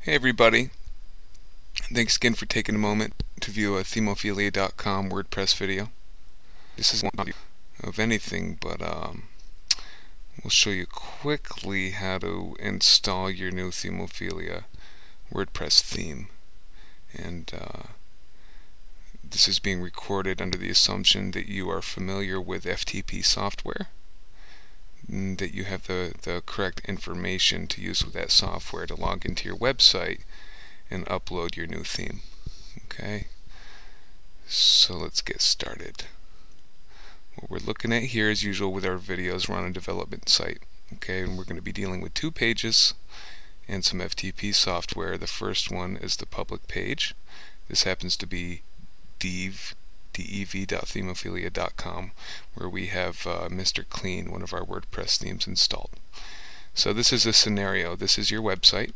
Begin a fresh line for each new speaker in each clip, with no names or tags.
Hey everybody, thanks again for taking a moment to view a Themophilia.com WordPress video. This is one of anything, but we'll show you quickly how to install your new Themophilia WordPress theme. And this is being recorded under the assumption that you are familiar with FTP software, and that you have the correct information to use with that software to log into your website and upload your new theme. Okay, so let's get started. What we're looking at here, as usual with our videos, we're on a development site. Okay, and we're going to be dealing with two pages and some FTP software. The first one is the public page. This happens to be dev.themophilia.com, where we have Mr. Clean, one of our WordPress themes, installed. So this is a scenario. This is your website,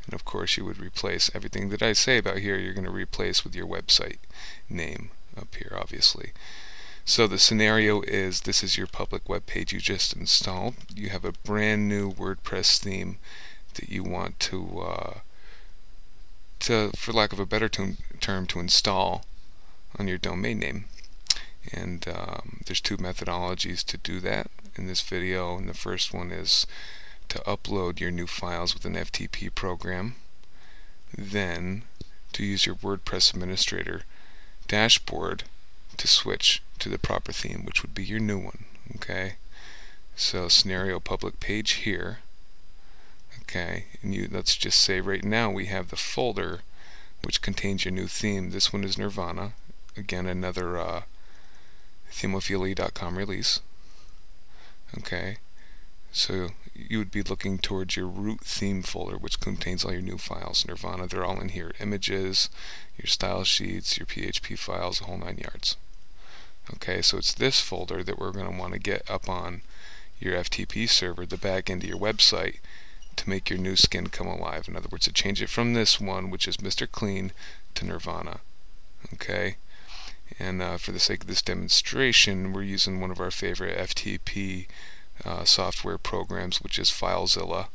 and of course you would replace everything that I say about here. You're going to replace with your website name up here, obviously. So the scenario is, this is your public web page you just installed. You have a brand new WordPress theme that you want to for lack of a better term, to install on your domain name. And there's two methodologies to do that in this video, and the first one is to upload your new files with an FTP program, then to use your WordPress administrator dashboard to switch to the proper theme, which would be your new one. Okay, so scenario public page here. Okay, and let's just say right now we have the folder which contains your new theme. This one is Nirvana. Again, another Themophilia.com release. Okay, so you would be looking towards your root theme folder, which contains all your new files. Nirvana, they're all in here. Images, your style sheets, your PHP files, the whole 9 yards. Okay, so it's this folder that we're going to want to get up on your FTP server, the back end of your website, to make your new skin come alive. In other words, to change it from this one, which is Mr. Clean, to Nirvana. Okay, and for the sake of this demonstration, we're using one of our favorite FTP software programs, which is FileZilla,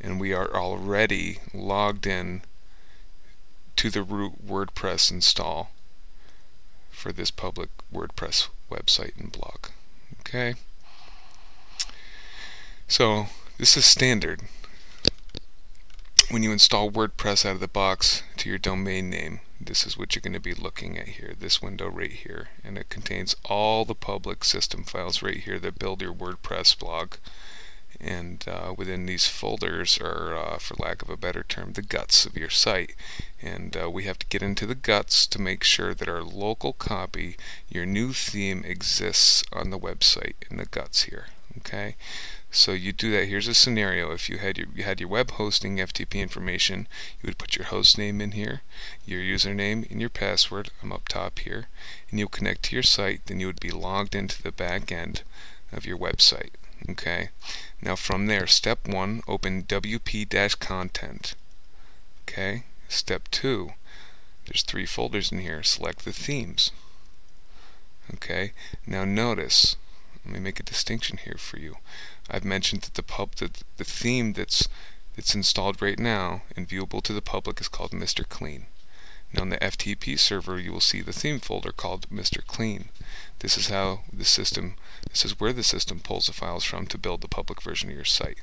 and we are already logged in to the root WordPress install for this public WordPress website and blog. Okay, so this is standard. When you install WordPress out of the box to your domain name, this is what you're going to be looking at here, this window right here, and it contains all the public system files right here that build your WordPress blog. And within these folders are, for lack of a better term, the guts of your site. And we have to get into the guts to make sure that our local copy, your new theme, exists on the website in the guts here. Okay, so you do that. Here's a scenario. If you had your web hosting FTP information, you would put your host name in here, your username, and your password. I'm up top here, and you'll connect to your site. Then you would be logged into the back end of your website. Okay, now from there, step 1, open WP-content. Okay, step 2, there's 3 folders in here. Select the themes. Okay, now notice, let me make a distinction here for you. I've mentioned that the theme that's installed right now and viewable to the public is called Mr. Clean. Now on the FTP server, you will see the theme folder called Mr. Clean. This is where the system pulls the files from to build the public version of your site.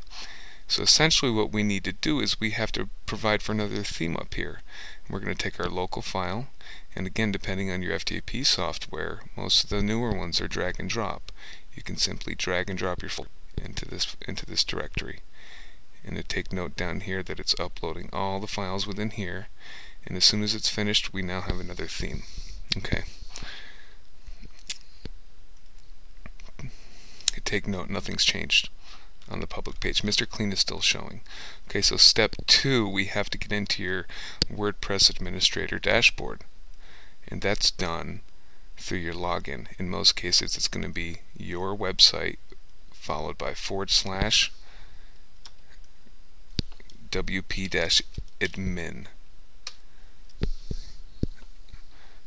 So essentially what we need to do is we have to provide for another theme up here. We're going to take our local file, and again, depending on your FTP software, most of the newer ones are drag and drop. You can simply drag and drop your folder into this directory, and to take note down here that it's uploading all the files within here, and as soon as it's finished, we now have another theme. Okay, take note, nothing's changed on the public page. Mr. Clean is still showing. Okay, so step 2, we have to get into your WordPress administrator dashboard, and that's done through your login. In most cases, it's going to be your website followed by /wp-admin.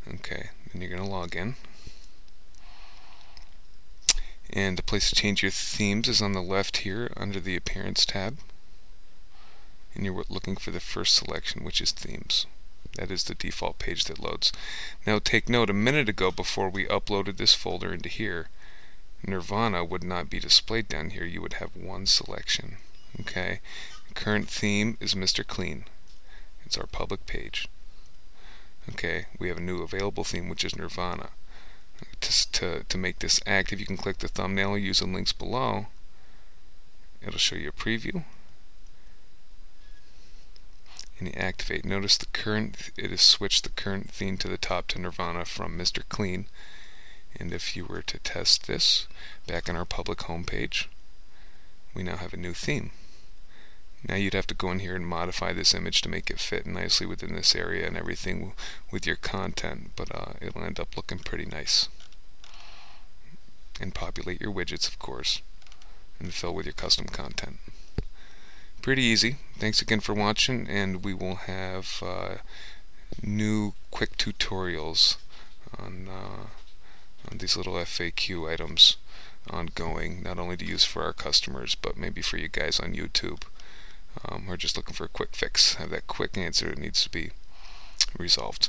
Okay, then you're going to log in. And the place to change your themes is on the left here under the Appearance tab. and you're looking for the first selection, which is themes. That is the default page that loads. Now take note, a minute ago before we uploaded this folder into here, Nirvana would not be displayed down here. You would have one selection. Okay, current theme is Mr. Clean. It's our public page. Okay, we have a new available theme, which is Nirvana. To make this active, you can click the thumbnail, use the links below. It'll show you a preview, and you activate. Notice it has switched the current theme to the top to Nirvana from Mr. Clean. And if you were to test this back on our public homepage, we now have a new theme. Now you'd have to go in here and modify this image to make it fit nicely within this area and everything with your content, but it'll end up looking pretty nice. And populate your widgets, of course, and fill with your custom content. Pretty easy. Thanks again for watching, and we will have new quick tutorials on these little FAQ items ongoing, not only to use for our customers, but maybe for you guys on YouTube. We're just looking for a quick fix, have that quick answer that needs to be resolved.